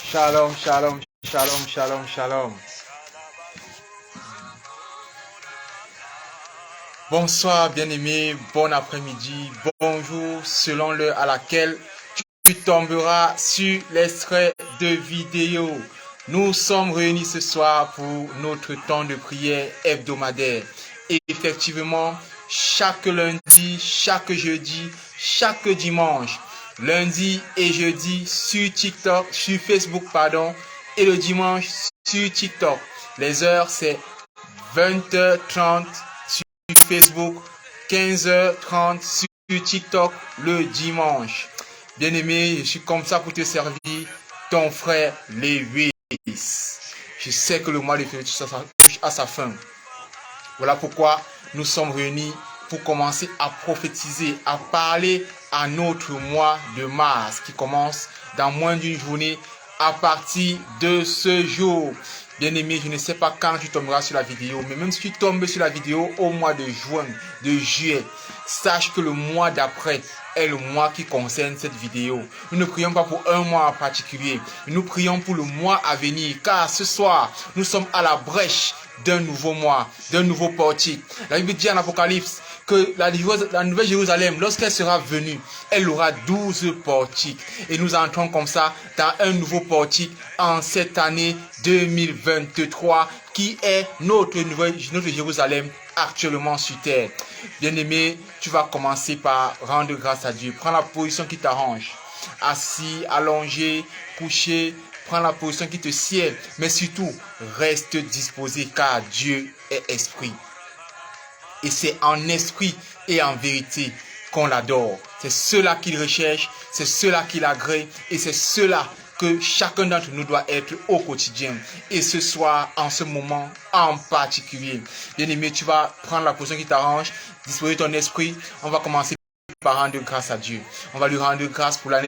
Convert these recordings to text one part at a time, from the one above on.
Shalom, shalom, shalom, shalom, shalom. Bonsoir bien-aimés, bon après-midi, bonjour selon l'heure à laquelle tu tomberas sur l'extrait de vidéo. Nous sommes réunis ce soir pour notre temps de prière hebdomadaire. Et effectivement, chaque lundi, chaque jeudi, chaque dimanche, lundi et jeudi sur TikTok, sur Facebook, pardon, et le dimanche sur TikTok. Les heures, c'est 20h30 sur Facebook, 15h30 sur TikTok le dimanche. Bien-aimé, je suis comme ça pour te servir, ton frère Lewis. Je sais que le mois de février touche à sa fin. Voilà pourquoi nous sommes réunis pour commencer à prophétiser, à parler à notre mois de mars qui commence dans moins d'une journée à partir de ce jour. Bien-aimé, je ne sais pas quand tu tomberas sur la vidéo, mais même si tu tombes sur la vidéo au mois de juin, de juillet, sache que le mois d'après est le mois qui concerne cette vidéo. Nous ne prions pas pour un mois en particulier, nous prions pour le mois à venir, car ce soir, nous sommes à la brèche d'un nouveau mois, d'un nouveau portique. La Bible dit en Apocalypse que la nouvelle Jérusalem, lorsqu'elle sera venue, elle aura 12 portiques. Et nous entrons comme ça dans un nouveau portique en cette année 2023 qui est notre Jérusalem actuellement sur terre. Bien-aimé, tu vas commencer par rendre grâce à Dieu. Prends la position qui t'arrange. Assis, allongé, couché, prends la position qui te sied. Mais surtout, reste disposé car Dieu est esprit. Et c'est en esprit et en vérité qu'on l'adore. C'est cela qu'il recherche, c'est cela qu'il agrée et c'est cela que chacun d'entre nous doit être au quotidien. Et ce soir, en ce moment en particulier. Bien-aimé, tu vas prendre la position qui t'arrange, disposer ton esprit. On va commencer par rendre grâce à Dieu. On va lui rendre grâce pour l'année,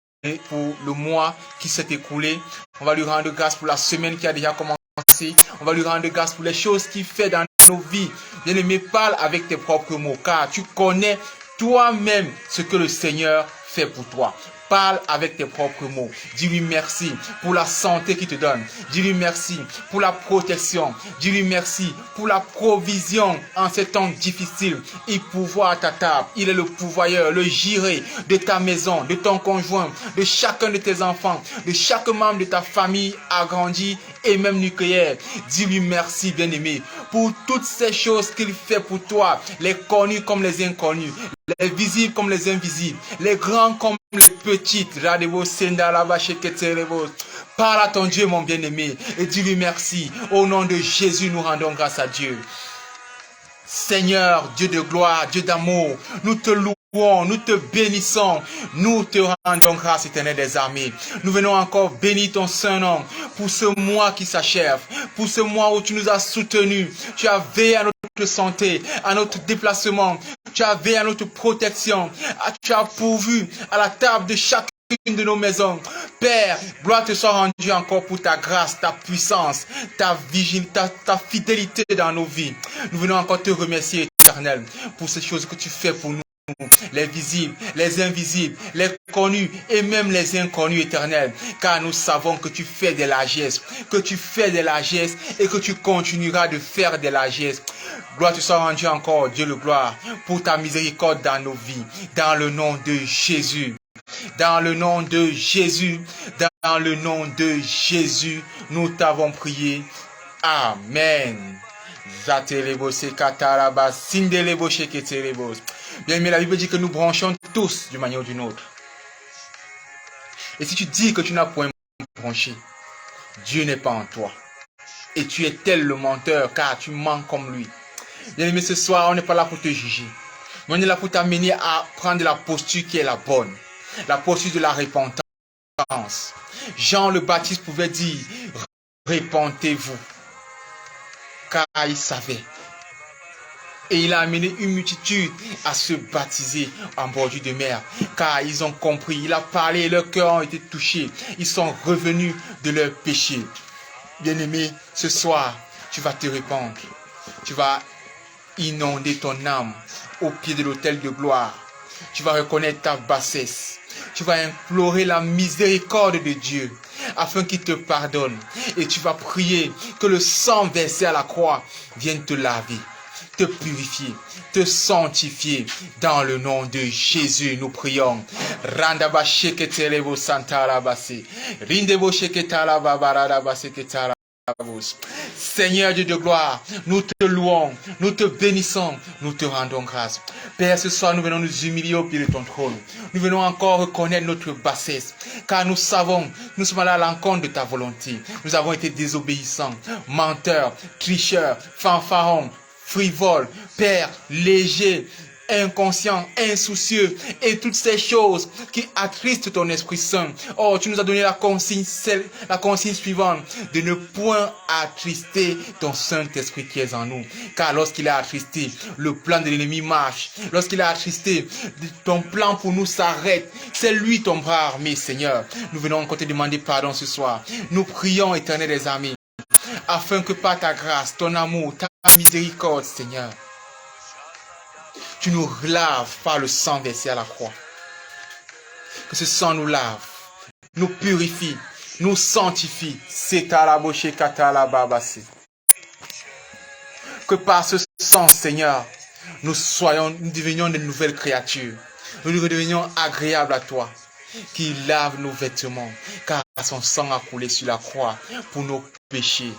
pour le mois qui s'est écoulé. On va lui rendre grâce pour la semaine qui a déjà commencé. On va lui rendre grâce pour les choses qu'il fait dans nos vies. Bien-aimé, parle avec tes propres mots, car tu connais toi-même ce que le Seigneur fait pour toi. Parle avec tes propres mots. Dis-lui merci pour la santé qu'il te donne. Dis-lui merci pour la protection. Dis-lui merci pour la provision en ces temps difficiles. Il pourvoit à ta table. Il est le pourvoyeur, le géré de ta maison, de ton conjoint, de chacun de tes enfants, de chaque membre de ta famille agrandie et même nucléaire. Dis-lui merci, bien-aimé, pour toutes ces choses qu'il fait pour toi, les connus comme les inconnus, les visibles comme les invisibles, les grands comme les petites. Parle à ton Dieu, mon bien-aimé, et dis-lui merci. Au nom de Jésus, nous rendons grâce à Dieu. Seigneur, Dieu de gloire, Dieu d'amour, nous te louons, nous te bénissons, nous te rendons grâce, Éternel des armées. Nous venons encore bénir ton Saint-Nom pour ce mois qui s'achève, pour ce mois où tu nous as soutenus. Tu as veillé à notre santé, à notre déplacement, tu as veillé à notre protection, tu as pourvu à la table de chacune de nos maisons. Père, gloire te soit rendue encore pour ta grâce, ta puissance, ta fidélité dans nos vies. Nous venons encore te remercier, Éternel, pour ces choses que tu fais pour nous. Les visibles, les invisibles, les connus et même les inconnus, Éternel, car nous savons que tu fais des largesses, que tu fais des largesses et que tu continueras de faire des largesses. Gloire te soit rendue encore, Dieu le gloire, pour ta miséricorde dans nos vies, dans le nom de Jésus. Dans le nom de Jésus, dans le nom de Jésus, nous t'avons prié. Amen. Bien, mais la Bible dit que nous branchons tous d'une manière ou d'une autre. Et si tu dis que tu n'as point branché, Dieu n'est pas en toi. Et tu es tel le menteur, car tu mens comme lui. Bien, mais ce soir, on n'est pas là pour te juger. Mais on est là pour t'amener à prendre la posture qui est la bonne. La posture de la repentance. Jean le Baptiste pouvait dire, répentez-vous. Car il savait. Et il a amené une multitude à se baptiser en bordure de mer. Car ils ont compris. Il a parlé et leurs cœurs ont été touchés. Ils sont revenus de leurs péchés. Bien-aimé, ce soir, tu vas te répandre. Tu vas inonder ton âme au pied de l'autel de gloire. Tu vas reconnaître ta bassesse. Tu vas implorer la miséricorde de Dieu. afin qu'il te pardonne. Et tu vas prier que le sang versé à la croix vienne te laver, te purifier, te sanctifier. Dans le nom de Jésus, nous prions. Randaba sheketelebo santarabase. Rindebo sheketalababaradabase ketala. Seigneur Dieu de gloire, nous te louons, nous te bénissons, nous te rendons grâce. Père, ce soir, nous venons nous humilier au pied de ton trône. Nous venons encore reconnaître notre bassesse, car nous savons, nous sommes allés à l'encontre de ta volonté. Nous avons été désobéissants, menteurs, tricheurs, fanfarons, frivoles, Père, légers, inconscient, insoucieux et toutes ces choses qui attristent ton Esprit Saint. Oh, tu nous as donné la consigne suivante, de ne point attrister ton Saint-Esprit qui est en nous. Car lorsqu'il est attristé, le plan de l'ennemi marche. Lorsqu'il est attristé, ton plan pour nous s'arrête. C'est lui ton bras armé, Seigneur. Nous venons encore te demander pardon ce soir. Nous prions, Éternel des armées, afin que par ta grâce, ton amour, ta miséricorde, Seigneur, tu nous laves par le sang versé à la croix. Que ce sang nous lave, nous purifie, nous sanctifie. Que par ce sang, Seigneur, nous devenions de nouvelles créatures. Nous redevenions agréables à toi, qui lave nos vêtements, car son sang a coulé sur la croix pour nos péchés.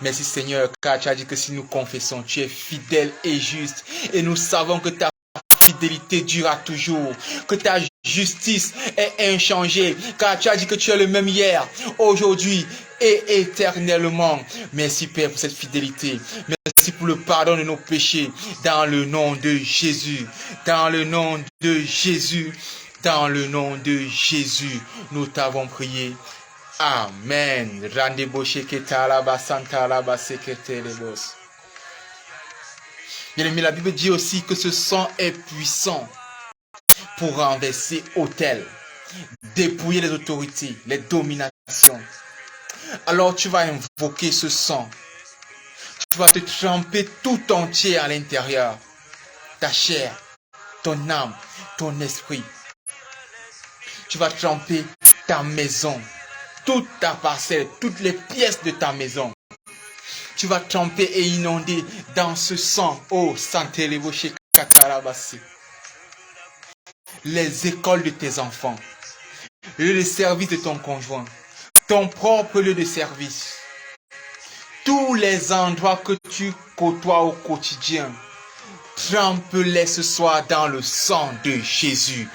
Merci Seigneur, car tu as dit que si nous confessons, tu es fidèle et juste. Et nous savons que ta fidélité durera toujours, que ta justice est inchangée, car tu as dit que tu es le même hier, aujourd'hui et éternellement. Merci Père pour cette fidélité. Merci pour le pardon de nos péchés. Dans le nom de Jésus, dans le nom de Jésus, dans le nom de Jésus, nous t'avons prié. Amen. Bien-aimé, la Bible dit aussi que ce sang est puissant pour renverser autel, dépouiller les autorités, les dominations. Alors tu vas invoquer ce sang. Tu vas te tremper tout entier à l'intérieur. Ta chair, ton âme, ton esprit. Tu vas tremper ta maison, toute ta parcelle, toutes les pièces de ta maison. Tu vas tremper et inonder dans ce sang. Oh, Santelebo Shekatarabasi. Les écoles de tes enfants, le lieu de service de ton conjoint, ton propre lieu de service, tous les endroits que tu côtoies au quotidien. Trempe-les ce soir dans le sang de Jésus.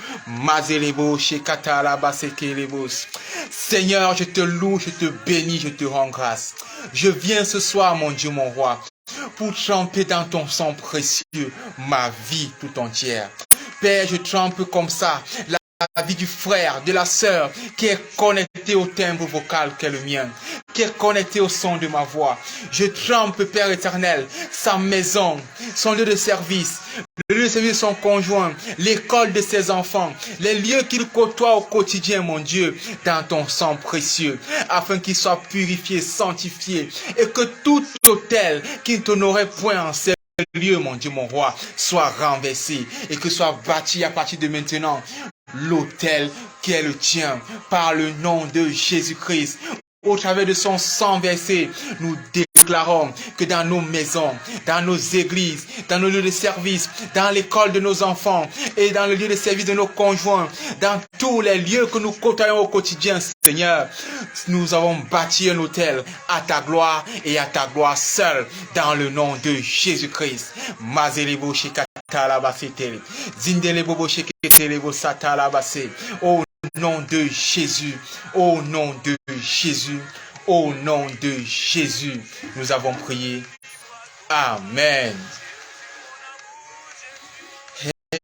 Seigneur, je te loue, je te bénis, je te rends grâce. Je viens ce soir, mon Dieu, mon roi, pour tremper dans ton sang précieux ma vie tout entière. Père, je trempe comme ça la vie du frère, de la sœur qui est connecté au timbre vocal qu'est le mien, qui est connecté au son de ma voix. Je trempe, Père éternel, sa maison, son lieu de service, le lieu de service de son conjoint, l'école de ses enfants, les lieux qu'il côtoie au quotidien, mon Dieu, dans ton sang précieux, afin qu'il soit purifié, sanctifié, et que tout autel qui ne t'honorait point en ces lieux, mon Dieu, mon roi, soit renversé, et que soit bâti à partir de maintenant l'autel qui est le tien, par le nom de Jésus-Christ. Au travers de son sang versé, nous déclarons que dans nos maisons, dans nos églises, dans nos lieux de service, dans l'école de nos enfants et dans le lieu de service de nos conjoints, dans tous les lieux que nous côtoyons au quotidien, Seigneur, nous avons bâti un autel à ta gloire et à ta gloire seule, dans le nom de Jésus-Christ. Au nom de Jésus, au nom de Jésus, au nom de Jésus, nous avons prié. Amen.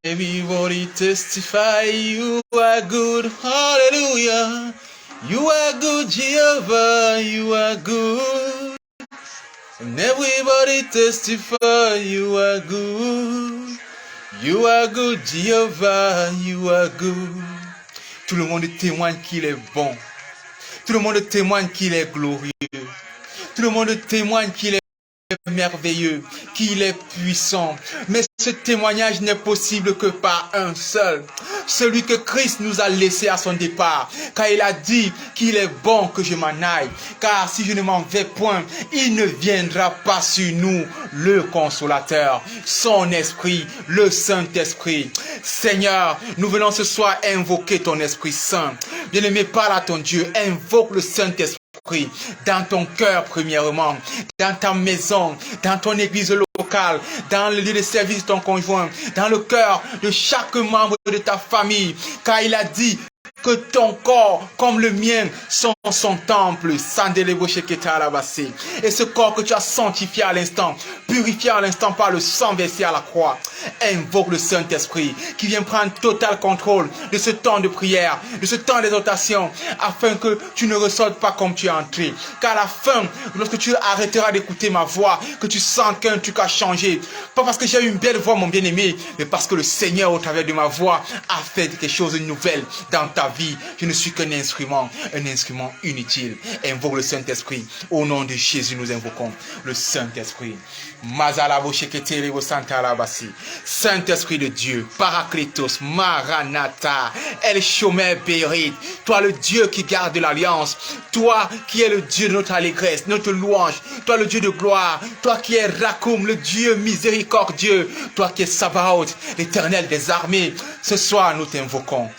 Everybody testify, you are good, hallelujah. You are good, Jehovah, you are good. And everybody testify, you are good. You are good, Jehovah, you are good. Tout le monde témoigne qu'il est bon. Tout le monde témoigne qu'il est glorieux. Tout le monde témoigne qu'il est merveilleux, qu'il est puissant. Mais ce témoignage n'est possible que par un seul, celui que Christ nous a laissé à son départ, car il a dit qu'il est bon que je m'en aille, car si je ne m'en vais point, il ne viendra pas sur nous le consolateur, son esprit, le Saint-Esprit. Seigneur, nous venons ce soir invoquer ton Esprit Saint. Bien-aimé, parle à ton Dieu, invoque le Saint-Esprit dans ton cœur premièrement, dans ta maison, dans ton église locale, dans le lieu de service de ton conjoint, dans le cœur de chaque membre de ta famille, car il a dit que ton corps, comme le mien, sont son temple. Et ce corps que tu as sanctifié à l'instant, purifié à l'instant par le sang versé à la croix, invoque le Saint-Esprit qui vient prendre total contrôle de ce temps de prière, de ce temps d'exhortation, afin que tu ne ressortes pas comme tu es entré. Qu'à la fin, lorsque tu arrêteras d'écouter ma voix, que tu sens qu'un truc a changé. Pas parce que j'ai une belle voix, mon bien-aimé, mais parce que le Seigneur, au travers de ma voix, a fait quelque chose de nouvel dans ta vie. Je ne suis qu'un instrument inutile. Invoque le Saint-Esprit. Au nom de Jésus, nous invoquons le Saint-Esprit. Saint-Esprit de Dieu, Paraclétos, Maranatha, El Shomer Bérit, toi le Dieu qui garde l'alliance, toi qui es le Dieu de notre allégresse, notre louange, toi le Dieu de gloire, toi qui es Rakoum, le Dieu miséricordieux, toi qui es Sabaoth, l'Éternel des armées. Ce soir, nous t'invoquons.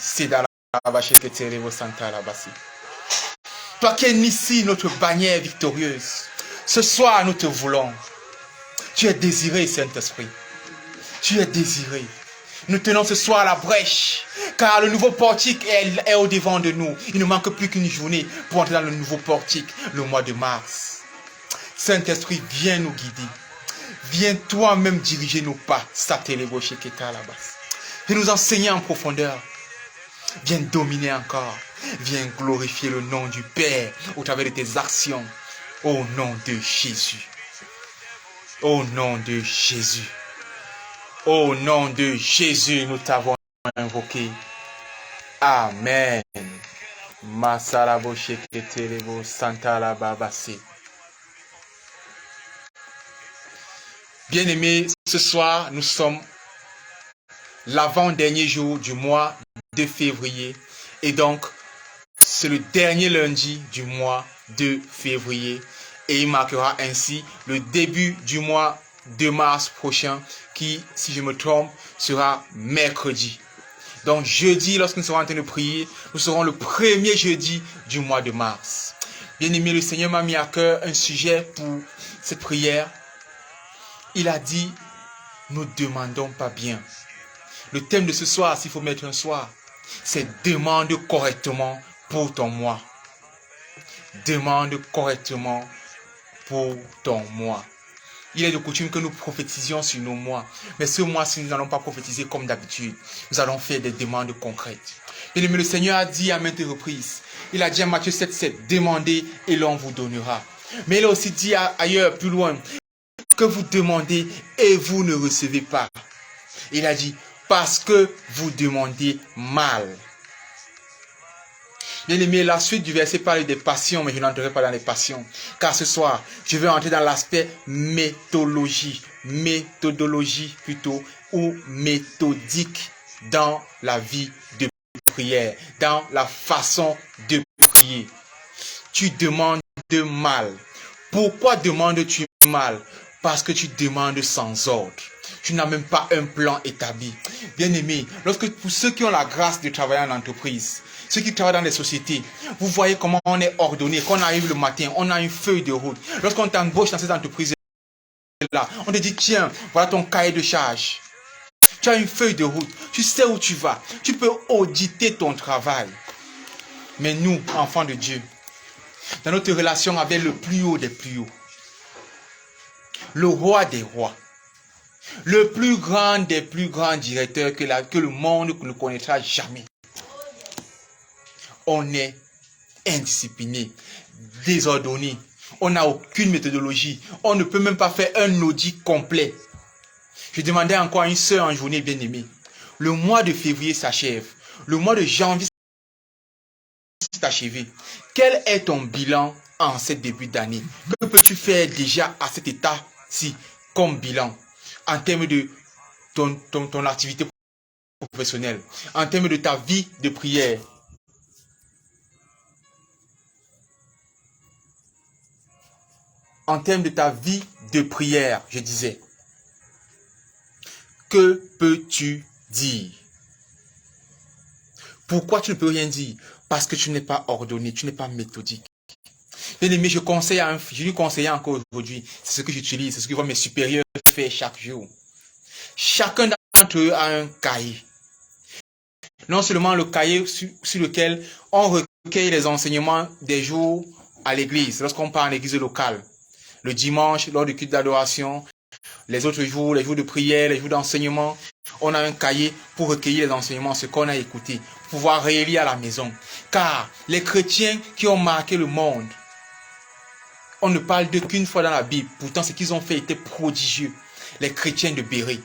Toi qui es Nissi, notre bannière victorieuse. Ce soir, nous te voulons. Tu es désiré, Saint-Esprit. Tu es désiré. Nous tenons ce soir la brèche, car le nouveau portique est au devant de nous. Il ne manque plus qu'une journée pour entrer dans le nouveau portique, le mois de mars. Saint-Esprit, viens nous guider. Viens toi-même diriger nos pas. Et nous enseigner en profondeur. Viens dominer encore. Viens glorifier le nom du Père au travers de tes actions. Au nom de Jésus. Au nom de Jésus. Au nom de Jésus, nous t'avons invoqué. Amen. Bien-aimés, ce soir, nous sommes l'avant-dernier jour du mois de février. Et donc, c'est le dernier lundi du mois de février. Et il marquera ainsi le début du mois de mars prochain, qui, si je me trompe, sera mercredi. Donc, jeudi, lorsque nous serons en train de prier, nous serons le premier jeudi du mois de mars. Bien-aimé, le Seigneur m'a mis à cœur un sujet pour cette prière. Il a dit, nous ne demandons pas bien. Le thème de ce soir, s'il faut mettre un soir, c'est demande correctement pour ton moi. Demande correctement pour ton moi. Il est de coutume que nous prophétisions sur nos mois. Mais ce mois-ci, nous n'allons pas prophétiser comme d'habitude. Nous allons faire des demandes concrètes. Et le Seigneur a dit à maintes reprises, il a dit à Matthieu 7,7, demandez et l'on vous donnera. Mais il a aussi dit ailleurs, plus loin, que vous demandez et vous ne recevez pas. Il a dit, parce que vous demandez mal. Bien-aimé, la suite du verset parle des passions, mais je n'entrerai pas dans les passions. Car ce soir, je vais entrer dans l'aspect méthodologie plutôt, ou méthodique dans la vie de prière, dans la façon de prier. Tu demandes mal. Pourquoi demandes-tu mal? Parce que tu demandes sans ordre. Tu n'as même pas un plan établi. Bien-aimé, pour ceux qui ont la grâce de travailler en entreprise, ceux qui travaillent dans les sociétés, vous voyez comment on est ordonné. Quand on arrive le matin, on a une feuille de route. Lorsqu'on t'embauche dans cette entreprise-là, on te dit, tiens, voilà ton cahier de charge. Tu as une feuille de route. Tu sais où tu vas. Tu peux auditer ton travail. Mais nous, enfants de Dieu, dans notre relation avec le plus haut des plus hauts, le roi des rois, le plus grand des plus grands directeurs que le monde ne connaîtra jamais. On est indiscipliné, désordonné. On n'a aucune méthodologie. On ne peut même pas faire un audit complet. Je demandais encore à une sœur en journée bien-aimée. Le mois de février s'achève. Le mois de janvier s'est achevé. Quel est ton bilan en ce début d'année? Que peux-tu faire déjà à cet état si, comme bilan, en termes de ton activité professionnelle, en termes de ta vie de prière, en termes de ta vie de prière, je disais, que peux-tu dire? Pourquoi tu ne peux rien dire? Parce que tu n'es pas ordonné, tu n'es pas méthodique. Bien-aimé, je lui conseille encore aujourd'hui, c'est ce que j'utilise, c'est ce que voient mes supérieurs faire chaque jour. Chacun d'entre eux a un cahier. Non seulement le cahier sur lequel on recueille les enseignements des jours à l'église, lorsqu'on part en église locale, le dimanche, lors du culte d'adoration, les autres jours, les jours de prière, les jours d'enseignement, on a un cahier pour recueillir les enseignements, ce qu'on a écouté, pour pouvoir relire à la maison. Car les chrétiens qui ont marqué le monde, on ne parle d'eux qu'une fois dans la Bible. Pourtant, ce qu'ils ont fait était prodigieux. Les chrétiens de Béret.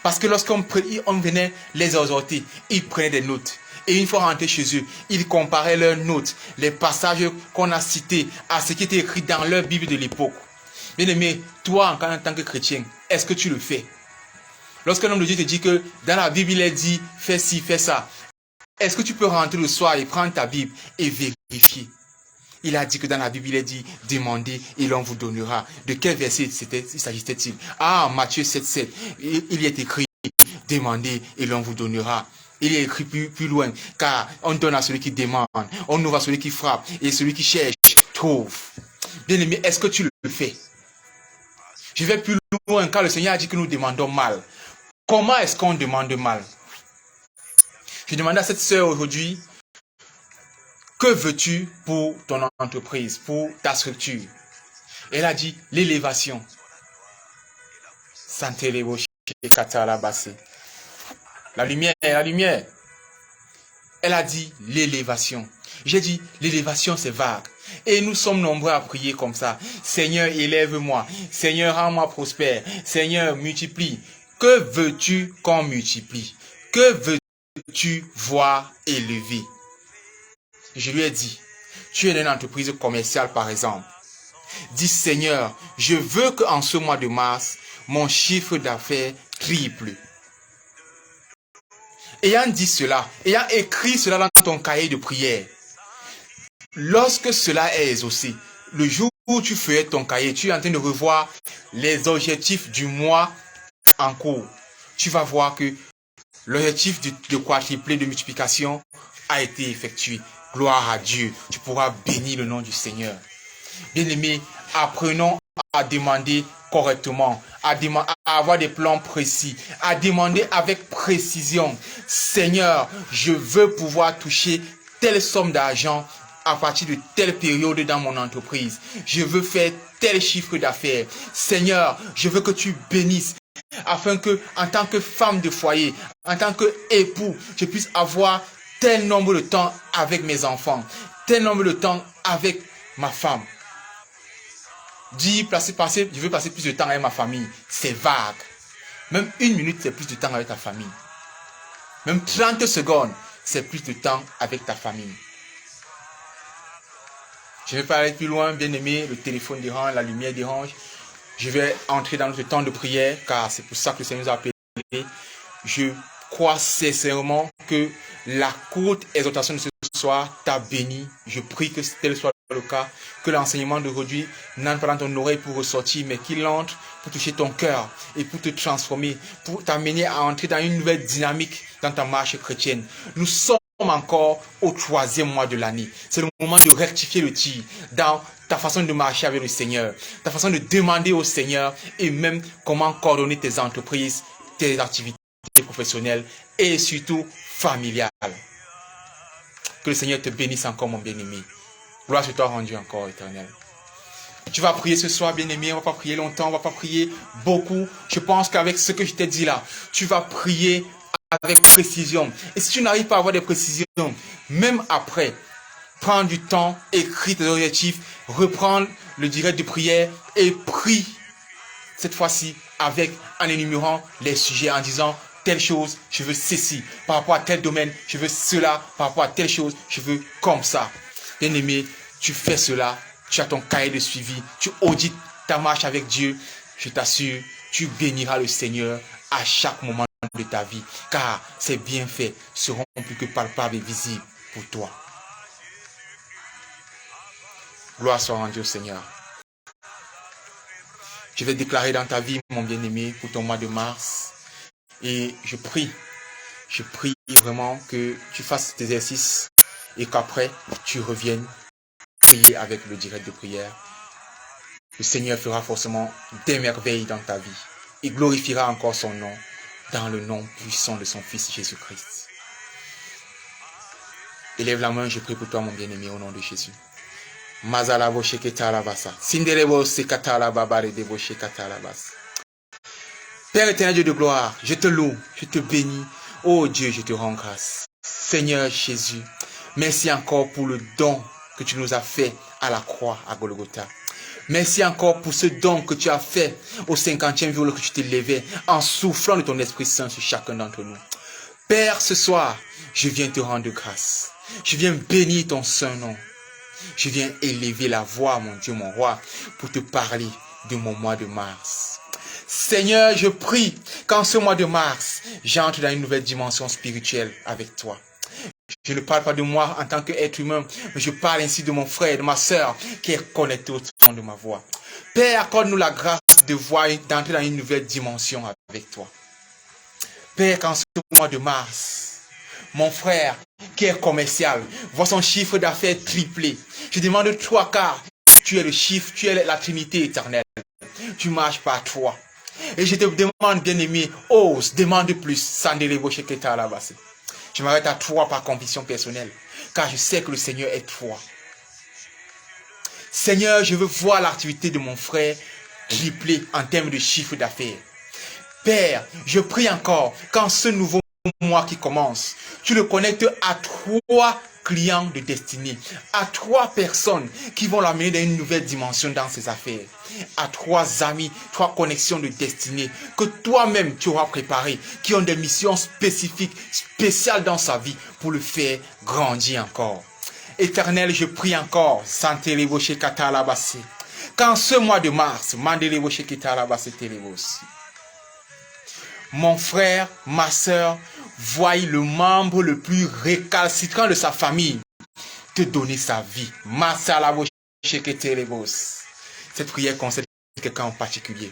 Parce que lorsqu'on venait les exhorter, ils prenaient des notes. Et une fois rentrés chez eux, ils comparaient leurs notes, les passages qu'on a cités à ce qui était écrit dans leur Bible de l'époque. Bien aimé, toi, en tant que chrétien, est-ce que tu le fais? Lorsqu'un homme de Dieu te dit que dans la Bible, il est dit, fais ci, fais ça. Est-ce que tu peux rentrer le soir et prendre ta Bible et vérifier? Il a dit que dans la Bible, il est dit, demandez et l'on vous donnera. De quel verset s'agissait-il? Ah, Matthieu 7,7. Il y est écrit, demandez et l'on vous donnera. Il est écrit plus loin, car on donne à celui qui demande, on ouvre à celui qui frappe, et celui qui cherche, trouve. Bien aimé, est-ce que tu le fais? Je vais plus loin, car le Seigneur a dit que nous demandons mal. Comment est-ce qu'on demande mal? Je demandais à cette sœur aujourd'hui, que veux-tu pour ton entreprise, pour ta structure? Elle a dit l'élévation. La lumière, la lumière. Elle a dit l'élévation. J'ai dit l'élévation c'est vague. Et nous sommes nombreux à prier comme ça. Seigneur, élève-moi. Seigneur, rends-moi prospère. Seigneur, multiplie. Que veux-tu qu'on multiplie? Que veux-tu voir élevé? Je lui ai dit, tu es dans une entreprise commerciale par exemple. Dis Seigneur, je veux qu'en ce mois de mars, mon chiffre d'affaires triple. Ayant dit cela, ayant écrit cela dans ton cahier de prière, lorsque cela est exaucé, le jour où tu fais ton cahier, tu es en train de revoir les objectifs du mois en cours. Tu vas voir que l'objectif de quadrupler, de multiplication a été effectué. Gloire à Dieu. Tu pourras bénir le nom du Seigneur. Bien-aimés, apprenons à demander correctement, à avoir des plans précis, à demander avec précision. Seigneur, je veux pouvoir toucher telle somme d'argent à partir de telle période dans mon entreprise. Je veux faire tel chiffre d'affaires. Seigneur, je veux que tu bénisses afin que, en tant que femme de foyer, en tant qu'époux, je puisse avoir tel nombre de temps avec mes enfants, tel nombre de temps avec ma femme. Dire, je veux passer plus de temps avec ma famille, c'est vague. Même 1 minute, c'est plus de temps avec ta famille. Même 30 secondes, c'est plus de temps avec ta famille. Je ne vais pas aller plus loin, bien aimé, le téléphone dérange, la lumière dérange. Je vais entrer dans notre temps de prière, car c'est pour ça que le Seigneur nous a appelés. Je crois sincèrement que la courte exhortation de ce soir t'a béni. Je prie que tel soit le cas, que l'enseignement d'aujourd'hui n'entre pas dans ton oreille pour ressortir, mais qu'il entre pour toucher ton cœur et pour te transformer, pour t'amener à entrer dans une nouvelle dynamique dans ta marche chrétienne. Nous sommes encore au 3e mois de l'année. C'est le moment de rectifier le tir dans ta façon de marcher avec le Seigneur, ta façon de demander au Seigneur et même comment coordonner tes entreprises, tes activités professionnelles et surtout familiales. Que le Seigneur te bénisse encore, mon bien-aimé. Gloire sur toi rendu encore, éternel. Tu vas prier ce soir, bien-aimé. On ne va pas prier longtemps, on ne va pas prier beaucoup. Je pense qu'avec ce que je t'ai dit là, tu vas prier avec précision. Et si tu n'arrives pas à avoir des précisions, même après, prends du temps, écris tes objectifs, reprends le direct de prière et prie cette fois-ci en énumérant les sujets, en disant telle chose, je veux ceci. Par rapport à tel domaine, je veux cela. Par rapport à telle chose, je veux comme ça. Bien-aimé, tu fais cela, tu as ton cahier de suivi, tu audites ta marche avec Dieu. je t'assure, tu béniras le Seigneur à chaque moment de ta vie, car ses bienfaits seront plus que palpables et visibles pour toi. Gloire soit rendue au Seigneur. Je vais déclarer dans ta vie, mon bien-aimé, pour ton mois de mars. Et je prie vraiment que tu fasses cet exercice et qu'après, tu reviennes prier avec le direct de prière. Le Seigneur fera forcément des merveilles dans ta vie et glorifiera encore son nom dans le nom puissant de son Fils Jésus-Christ. Élève la main, je prie pour toi, mon bien-aimé, au nom de Jésus. Père éternel, Dieu de gloire, je te loue, je te bénis. Oh Dieu, je te rends grâce. Seigneur Jésus, merci encore pour le don que tu nous as fait à la croix à Golgotha. Merci encore pour ce don que tu as fait au 50e jour que tu t'es levé en soufflant de ton Esprit Saint sur chacun d'entre nous. Père, ce soir, je viens te rendre grâce. Je viens bénir ton saint nom. Je viens élever la voix, mon Dieu, mon roi, pour te parler de mon mois de mars. Seigneur, je prie qu'en ce mois de mars, j'entre dans une nouvelle dimension spirituelle avec toi. Je ne parle pas de moi en tant qu'être humain, mais je parle ainsi de mon frère, de ma soeur, qui est connecté au son de ma voix. Père, accorde-nous la grâce de voir, d'entrer dans une nouvelle dimension avec toi. Père, qu'en ce mois de mars, mon frère, qui est commercial, voit son chiffre d'affaires triplé. Je demande de toi, car tu es le chiffre, tu es la Trinité éternelle. Tu marches par toi. Et je te demande, bien-aimé, ose, demande plus, sans délébaucher que tu as là-bas. Je m'arrête à toi par conviction personnelle, car je sais que le Seigneur est toi. Seigneur, je veux voir l'activité de mon frère tripler en termes de chiffre d'affaires. Père, je prie encore, quand ce nouveau mois qui commence, tu le connectes à 3 clients de destinée, à 3 personnes qui vont l'amener dans une nouvelle dimension dans ses affaires, à 3 amis, 3 connexions de destinée que toi-même tu auras préparées, qui ont des missions spécifiques, spéciales dans sa vie pour le faire grandir encore. Éternel, je prie encore, qu'en ce mois de mars, mon frère, ma soeur, voyez le membre le plus récalcitrant de sa famille te donner sa vie. Cette prière concerne quelqu'un en particulier.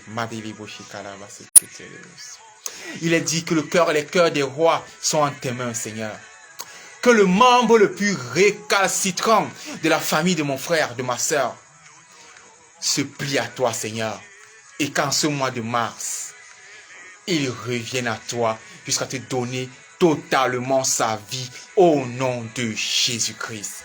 Il est dit que le cœur et les cœurs des rois sont en tes mains, Seigneur. Que le membre le plus récalcitrant de la famille de mon frère, de ma soeur, se plie à toi, Seigneur. Et qu'en ce mois de mars, il revienne à toi jusqu'à te donner totalement sa vie au nom de Jésus-Christ.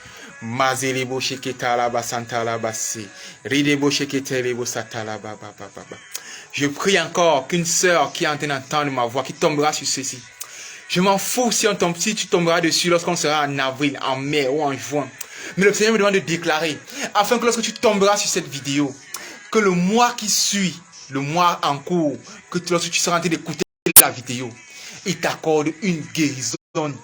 Je prie encore qu'une sœur qui est en train d'entendre ma voix, qui tombera sur ceci. Je m'en fous si tu tomberas dessus lorsqu'on sera en avril, en mai ou en juin. Mais le Seigneur me demande de déclarer, afin que lorsque tu tomberas sur cette vidéo, que le mois qui suit, le mois en cours, que lorsque tu seras en train d'écouter la vidéo, il t'accorde une guérison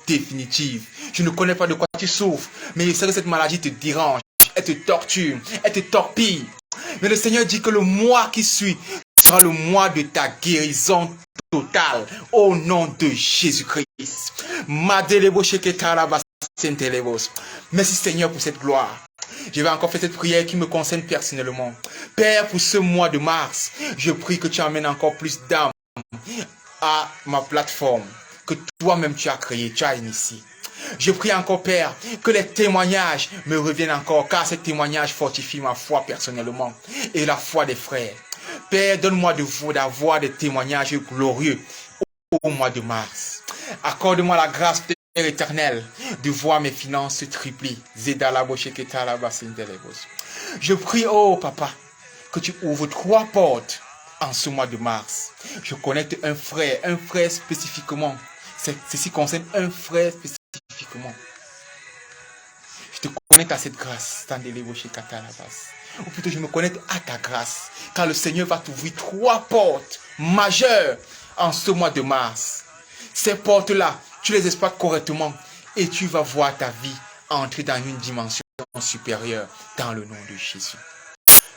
définitive. Je ne connais pas de quoi tu souffres, mais je sais que cette maladie te dérange, elle te torture, elle te torpille. Mais le Seigneur dit que le mois qui suit sera le mois de ta guérison totale au nom de Jésus-Christ. Merci Seigneur pour cette gloire. Je vais encore faire cette prière qui me concerne personnellement. Père, pour ce mois de mars, je prie que tu amènes encore plus d'âmes à ma plateforme que toi-même tu as créé, tu as initié. Je prie encore, Père, que les témoignages me reviennent encore, car ces témoignages fortifient ma foi personnellement et la foi des frères. Père, donne-moi d'avoir des témoignages glorieux au mois de mars. Accorde-moi la grâce éternelle de voir mes finances se tripler. Je prie, oh Papa, que tu ouvres 3 portes en ce mois de mars. Je connecte un frère spécifiquement. Ceci concerne un frère spécifiquement. Je te connecte à cette grâce. Ou plutôt, je me connecte à ta grâce. Car le Seigneur va t'ouvrir 3 portes majeures en ce mois de mars. Ces portes-là, tu les exploites correctement et tu vas voir ta vie entrer dans une dimension supérieure dans le nom de Jésus.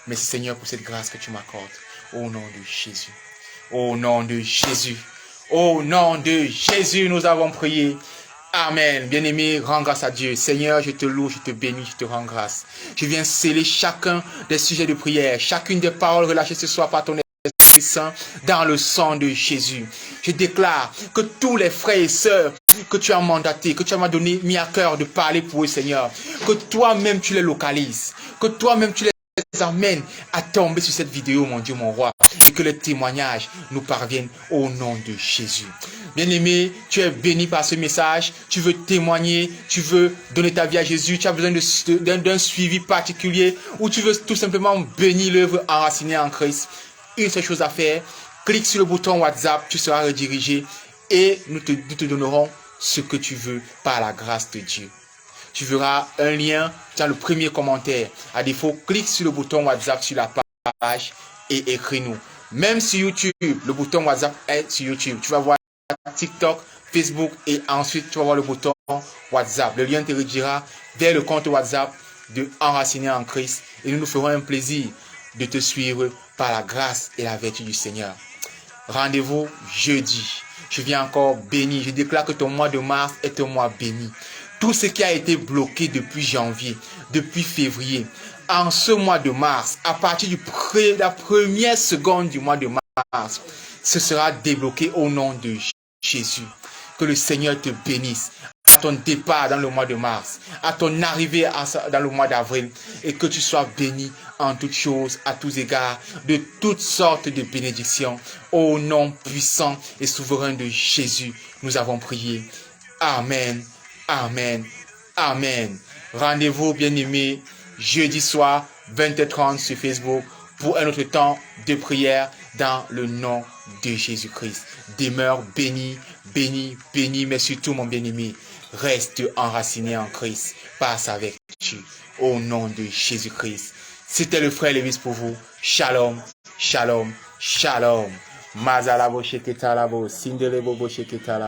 Merci Seigneur pour cette grâce que tu m'accordes. Au nom de Jésus. Au nom de Jésus. Au nom de Jésus, nous avons prié. Amen. Bien-aimé, rends grâce à Dieu. Seigneur, je te loue, je te bénis, je te rends grâce. Je viens sceller chacun des sujets de prière, chacune des paroles relâchées ce soir par ton Esprit Saint dans le sang de Jésus. Je déclare que tous les frères et sœurs que tu as mandatés, que tu as mis à cœur de parler pour eux, Seigneur, que toi-même tu les localises, que toi-même tu les amènes à tomber sur cette vidéo, mon Dieu, mon roi, et que les témoignages nous parviennent au nom de Jésus. Bien-aimé, tu es béni par ce message, tu veux témoigner, tu veux donner ta vie à Jésus, tu as besoin d'un suivi particulier, ou tu veux tout simplement bénir l'œuvre enracinée en Christ. Une seule chose à faire, clique sur le bouton WhatsApp, tu seras redirigé et nous te donnerons ce que tu veux par la grâce de Dieu. Tu verras un lien dans le premier commentaire. À défaut, clique sur le bouton WhatsApp sur la page et écris-nous. Même sur YouTube, le bouton WhatsApp est sur YouTube. Tu vas voir TikTok, Facebook et ensuite tu vas voir le bouton WhatsApp. Le lien te redirigera vers le compte WhatsApp de Enraciné en Christ et nous nous ferons un plaisir de te suivre par la grâce et la vertu du Seigneur. Rendez-vous jeudi. Je viens encore béni. Je déclare que ton mois de mars est un mois béni. Tout ce qui a été bloqué depuis janvier, depuis février, en ce mois de mars, à partir de la première seconde du mois de mars, ce sera débloqué au nom de Jésus. Que le Seigneur te bénisse à ton départ dans le mois de mars, à ton arrivée dans le mois d'avril, et que tu sois béni en toutes choses, à tous égards, de toutes sortes de bénédictions. Au nom puissant et souverain de Jésus, nous avons prié. Amen. Amen. Amen. Rendez-vous, bien-aimés, jeudi soir, 20h30 sur Facebook pour un autre temps de prière dans le nom de Jésus-Christ. Demeure béni, béni, béni, mais surtout, mon bien-aimé, reste enraciné en Christ par sa vertu. Au nom de Jésus-Christ. C'était le frère Lévis pour vous. Shalom, shalom, shalom. Mazalabo sheketala bo, sindelebo bo sheketala.